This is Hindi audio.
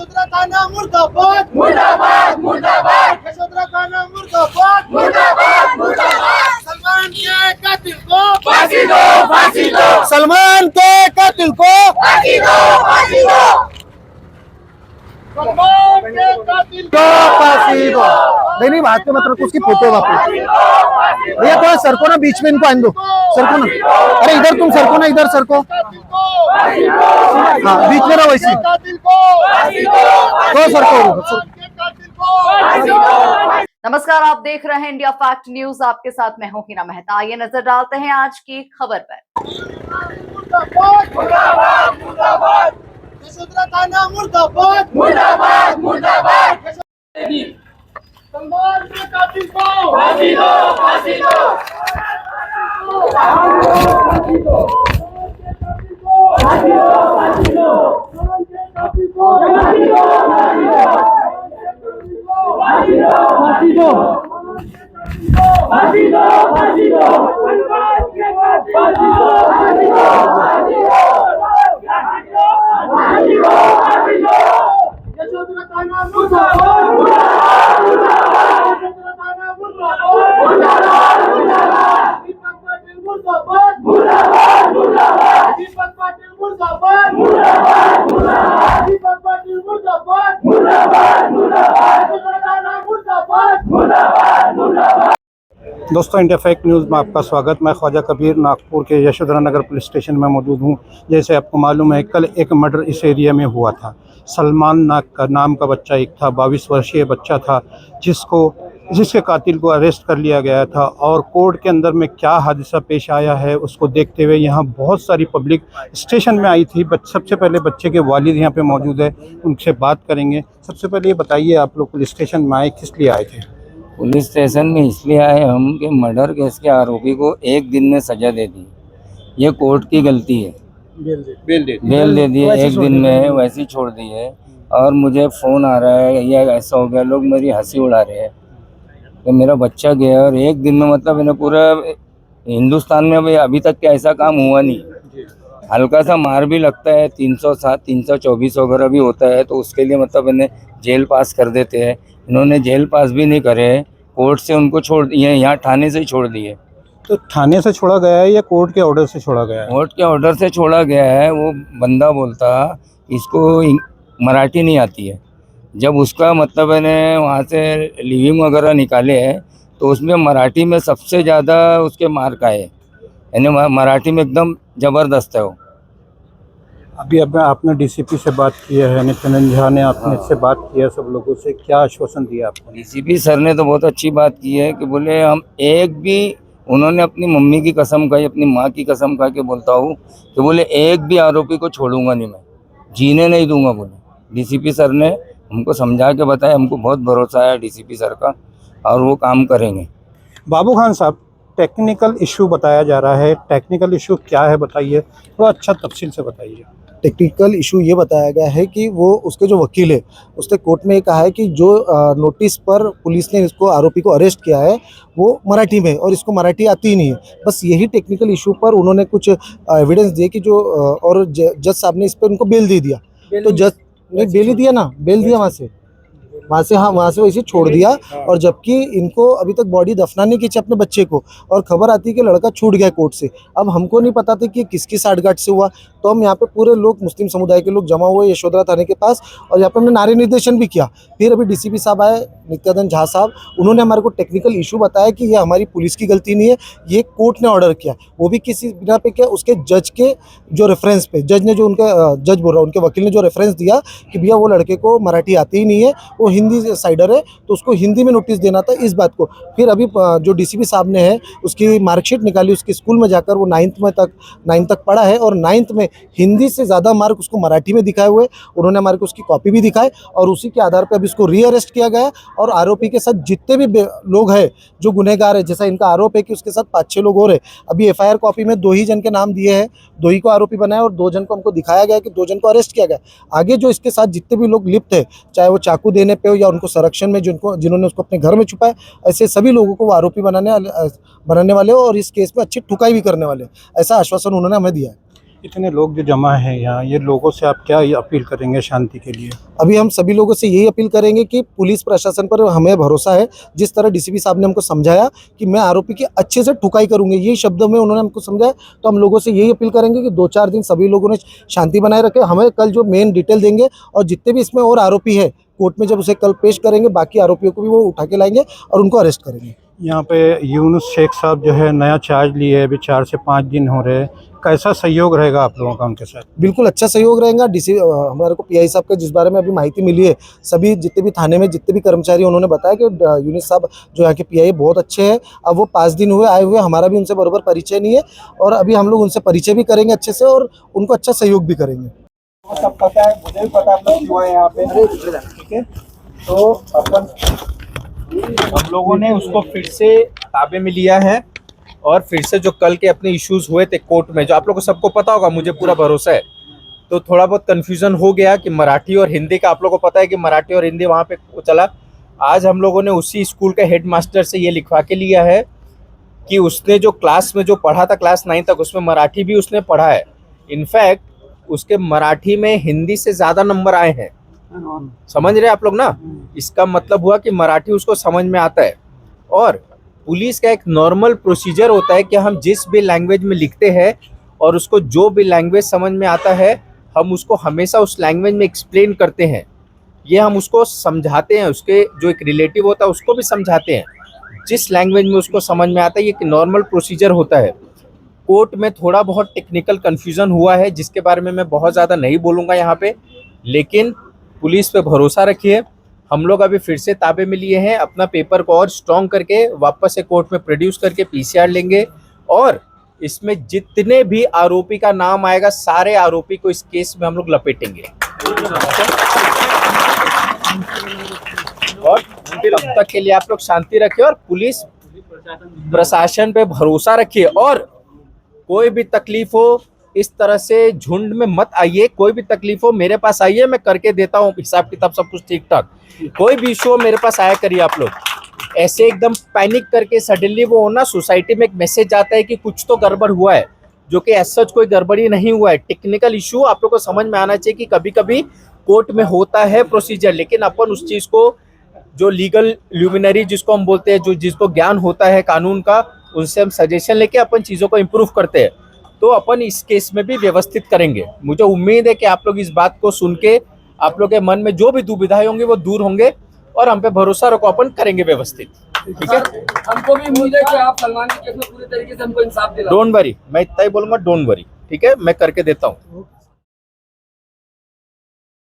यशोधरा खाना मुर्दाबाद मुर्दाबाद मुर्दाबाद। यशोधरा खाना मुर्दाबाद मुर्दाबाद मुर्दाबाद। सलमान के कातिल को फांसी दो फांसी दो। सलमान के कातिल को फांसी दो फांसी दो। सलमान के कातिल को फांसी दो। नहीं बात के मतलब उसकी फोटो वापस भैया थोड़ा सरको ना, बीच में इनको आने दो। सरको ना, अरे इधर तुम सरको ना, इधर सरको। हाँ बीच में रहो वैसे तो सरको। नमस्कार, आप देख रहे हैं इंडिया फैक्ट न्यूज। आपके साथ मैं हूं हिना मेहता। आइए नजर डालते हैं आज की खबर पर। यशोधरा खाना मुर्दाबाद मुर्दाबाद मुर्दाबाद। सलमान के कातिल को फांसी दो फांसी दो। फांसी दो फांसी दो फांसी दो। सलमान के कातिल को फांसी दो फांसी दो। फांसी दो फांसी दो फांसी दो फांसी दो। सलमान के कातिल फांसी दो फांसी दो फांसी दो फांसी दो। यशोधरा खाना मुर्दाबाद मुर्दाबाद मुर्दाबाद। यशोधरा खाना मुर्दाबाद मुर्दाबाद मुर्दाबाद। दीपक पाटिल मुर्दाबाद मुर्दाबाद मुर्दाबाद। दीपक पाटिल मुर्दाबाद मुर्दाबाद मुर्दाबाद। दीपक पाटिल मुर्दाबाद मुर्दाबाद मुर्दाबाद। यशोधरा खाना मुर्दाबाद मुर्दाबाद मुर्दाबाद। दोस्तों, इंडिया फैक्ट न्यूज़ में आपका स्वागत। मैं ख्वाजा कबीर नागपुर के यशोधरा नगर पुलिस स्टेशन में मौजूद हूं। जैसे आपको मालूम है, कल एक मर्डर इस एरिया में हुआ था। सलमान नाम का बच्चा एक था, 22 वर्षीय बच्चा था, जिसके कातिल को अरेस्ट कर लिया गया था। और कोर्ट के अंदर में क्या हादसा पेश आया है उसको देखते हुए यहाँ बहुत सारी पब्लिक स्टेशन में आई थी। सबसे पहले बच्चे के वालिद यहाँ पे मौजूद है, उनसे बात करेंगे। सबसे पहले ये बताइए, आप लोग पुलिस स्टेशन में आए किस लिए आए थे? पुलिस स्टेशन में इसलिए आए हम कि मर्डर केस के आरोपी को एक दिन में सजा दे दी। ये कोर्ट की गलती है। बेल दे दी है, एक दिन में वैसे ही छोड़ दी है। और मुझे फ़ोन आ रहा है, ये ऐसा हो गया, लोग मेरी हंसी उड़ा रहे हैं कि मेरा बच्चा गया और एक दिन में, मतलब इन्हें पूरा हिंदुस्तान में अभी तक क्या ऐसा काम हुआ नहीं। हल्का सा मार भी लगता है, 307 324 वगैरह भी होता है, तो उसके लिए मतलब इन्हें जेल पास कर देते हैं। इन्होंने जेल पास भी नहीं करे, कोर्ट से उनको छोड़ दिए, यहाँ थाने से ही छोड़ दिए। तो थाने से छोड़ा गया है या कोर्ट के ऑर्डर से छोड़ा गया है? कोर्ट के ऑर्डर से छोड़ा गया है। वो बंदा बोलता इसको मराठी नहीं आती है। जब उसका मतलब है वहाँ से लिविंग वगैरह निकाले हैं तो उसमें मराठी में सबसे ज़्यादा उसके मार्क आए, यानी मराठी में एकदम ज़बरदस्त है वो। अभी आपने डीसीपी से बात की है, नित्यानंद झा ने आपने इससे बात किया, सब लोगों से क्या आश्वासन दिया आपको? डीसीपी सर ने तो बहुत अच्छी बात की है कि बोले हम एक भी, उन्होंने अपनी मम्मी की कसम खाई, अपनी माँ की कसम खा के बोलता हूँ कि बोले एक भी आरोपी को छोड़ूंगा नहीं, मैं जीने नहीं दूंगा। बोले डीसीपी सर ने हमको समझा के बताया। हमको बहुत भरोसा है डीसीपी सर का और वो काम करेंगे। बाबू खान साहब, टेक्निकल इशू बताया जा रहा है, टेक्निकल इशू क्या है बताइए, थोड़ा अच्छा तफसील से बताइए। टेक्निकल इशू ये बताया गया है कि वो उसके जो वकील है उसने कोर्ट में कहा है कि जो नोटिस पर पुलिस ने इसको आरोपी को अरेस्ट किया है वो मराठी में, और इसको मराठी आती ही नहीं है। बस यही टेक्निकल इशू पर उन्होंने कुछ एविडेंस दिए कि जो और जज साहब ने इस पर उनको बेल दे दिया। तो जज ने बेल ही दिया ना, बेल दिया वहाँ से हाँ, वहाँ से वैसे छोड़ दिया। और जबकि इनको अभी तक बॉडी दफनाने की थी अपने बच्चे को, और खबर आती है कि लड़का छूट गया कोर्ट से। अब हमको नहीं पता था कि किसकी साठगांठ से हुआ, तो हम यहाँ पे पूरे लोग, मुस्लिम समुदाय के लोग जमा हुए यशोधरा थाने के पास, और यहाँ पे हमने नारे निर्देशन भी किया। फिर अभी डीसीपी साहब आए, नित्यानंद झा साहब, उन्होंने हमारे को टेक्निकल इशू बताया कि ये हमारी पुलिस की गलती नहीं है, ये कोर्ट ने ऑर्डर किया। वो भी किसी बिना पे क्या, उसके जज के जो रेफरेंस पे, जज ने जो उनका जज बोल रहा, उनके वकील ने जो रेफरेंस दिया कि भैया वो लड़के को मराठी आती ही नहीं है, वो हिंदी साइडर है, तो उसको हिंदी में नोटिस देना था, इस बात को। फिर अभी जो डीसीपी साहब ने है उसकी मार्कशीट निकाली, उसके स्कूल में जाकर वो 9th तक पढ़ा है, और 9th में हिंदी से ज़्यादा मार्क उसको मराठी में दिखाए हुए। उन्होंने हमारे को उसकी कॉपी भी दिखाई, और उसी के आधार पर अभी उसको रीअरेस्ट किया गया। और आरोपी के साथ जितने भी लोग हैं जो गुनहगार है, जैसा इनका आरोप है कि उसके साथ 5-6 लोग और हैं। अभी एफआईआर कॉपी में 2 ही जन के नाम दिए हैं, 2 ही को आरोपी बनाया, और 2 जन को हमको दिखाया गया कि 2 जन को अरेस्ट किया गया। आगे जो इसके साथ जितने भी लोग लिप्त है, चाहे वो चाकू देने पे हो या उनको संरक्षण में जिन्होंने उसको अपने घर में छुपाया, ऐसे सभी लोगों को वो आरोपी बनाने वाले हो, और इस केस में अच्छी ठुकाई भी करने वाले, ऐसा आश्वासन उन्होंने हमें दिया है। इतने लोग जो जमा हैं यहाँ, ये लोगों से आप क्या अपील करेंगे शांति के लिए? अभी हम सभी लोगों से यही अपील करेंगे कि पुलिस प्रशासन पर हमें भरोसा है। जिस तरह डीसीपी साहब ने हमको समझाया कि मैं आरोपी की अच्छे से ठुकाई करूंगी, यही शब्दों में उन्होंने हमको समझाया, तो हम लोगों से यही अपील करेंगे कि 2-4 दिन सभी लोगों ने शांति बनाए रखे। हमें कल जो मेन डिटेल देंगे और जितने भी इसमें और आरोपी है कोर्ट में जब उसे कल पेश करेंगे, बाकी आरोपियों को भी वो उठा के लाएंगे और उनको अरेस्ट करेंगे। यहाँ पे यूनुस शेख साहब जो है नया चार्ज लिए है, अभी 4 से 5 दिन हो रहे हैं, कैसा सहयोग रहेगा आप लोगों का उनके साथ? बिल्कुल अच्छा सहयोग रहेगा। डीसी हमारे को पीआई साहब का जिस बारे में अभी माहिती मिली है, सभी जितने भी थाने में जितने भी कर्मचारी उन्होंने बताया कि यूनुस साहब जो यहाँ के पीआई बहुत अच्छे हैं। अब वो 5 दिन हुए आए हुए, हमारा भी उनसे बराबर परिचय नहीं है और अभी हम लोग उनसे परिचय भी करेंगे अच्छे से और उनको अच्छा सहयोग भी करेंगे। सब पता है, मुझे भी पता है आप लोग क्यों आए यहाँ पे, ठीक है। तो हम लोगों ने उसको फिर से ताबे में लिया है और फिर से जो कल के अपने इश्यूज हुए थे कोर्ट में, जो आप लोगों को सबको पता होगा, मुझे पूरा भरोसा है। तो थोड़ा बहुत कंफ्यूजन हो गया कि मराठी और हिंदी का, आप लोगों को पता है कि मराठी और हिंदी वहाँ पे चला। आज हम लोगों ने उसी स्कूल के हेडमास्टर से ये लिखवा के लिया है कि उसने जो क्लास में जो पढ़ा था क्लास 9 तक, उसमें मराठी भी उसने पढ़ा है। इनफैक्ट उसके मराठी में हिंदी से ज़्यादा नंबर आए हैं। समझ रहे आप लोग ना? इसका मतलब हुआ कि मराठी उसको समझ में आता है। और पुलिस का एक नॉर्मल प्रोसीजर होता है कि हम जिस भी लैंग्वेज में लिखते हैं और उसको जो भी लैंग्वेज समझ में आता है, हम उसको हमेशा उस लैंग्वेज में एक्सप्लेन करते हैं। ये हम उसको समझाते हैं, उसके जो एक रिलेटिव होता है उसको भी समझाते हैं, जिस लैंग्वेज में उसको समझ में आता है। ये एक नॉर्मल प्रोसीजर होता है। कोर्ट में थोड़ा बहुत टेक्निकल कन्फ्यूज़न हुआ है, जिसके बारे में मैं बहुत ज़्यादा नहीं बोलूँगा यहाँ पे, लेकिन पुलिस पे भरोसा रखिए। हम लोग अभी फिर से ताबे में लिए हैं, अपना पेपर को और स्ट्रॉन्ग करके वापस से कोर्ट में प्रोड्यूस करके पीसीआर लेंगे और इसमें जितने भी आरोपी का नाम आएगा, सारे आरोपी को इस केस में हम लोग लपेटेंगे। और तब तक के लिए आप लोग शांति रखिए और पुलिस प्रशासन पे भरोसा रखिए। और कोई भी तकलीफ हो, इस तरह से झुंड में मत आइए। कोई भी तकलीफ हो मेरे पास आइए, मैं करके देता हूँ हिसाब किताब सब कुछ ठीक ठाक। कोई भी इशू हो मेरे पास आया करिए आप लोग। ऐसे एकदम पैनिक करके सडनली वो होना, सोसाइटी में एक मैसेज जाता है कि कुछ तो गड़बड़ हुआ है, जो कि एज सच कोई गड़बड़ी नहीं हुआ है। टेक्निकल इशू आप लोग को समझ में आना चाहिए कि कभी कभी कोर्ट में होता है प्रोसीजर, लेकिन अपन उस चीज़ को, जो लीगल ल्यूमिनरी जिसको हम बोलते हैं, जो जिसको ज्ञान होता है कानून का, उनसे हम सजेशन लेके अपन चीज़ों को इम्प्रूव करते हैं। तो अपन इस केस में भी व्यवस्थित करेंगे। मुझे उम्मीद है कि आप लोग इस बात को सुन के आप लोग के मन में जो भी दुविधाएं होंगी वो दूर होंगे और हम पे भरोसा रखो, अपन करेंगे व्यवस्थित। ठीक है, हमको भी उम्मीद है कि आप सलमान के केस में पूरी तरीके से हमको इंसाफ दिलाओ। डोंट वरी, मैं इतना ही बोलूंगा, डोंट वरी। ठीक है, मैं करके देता हूँ।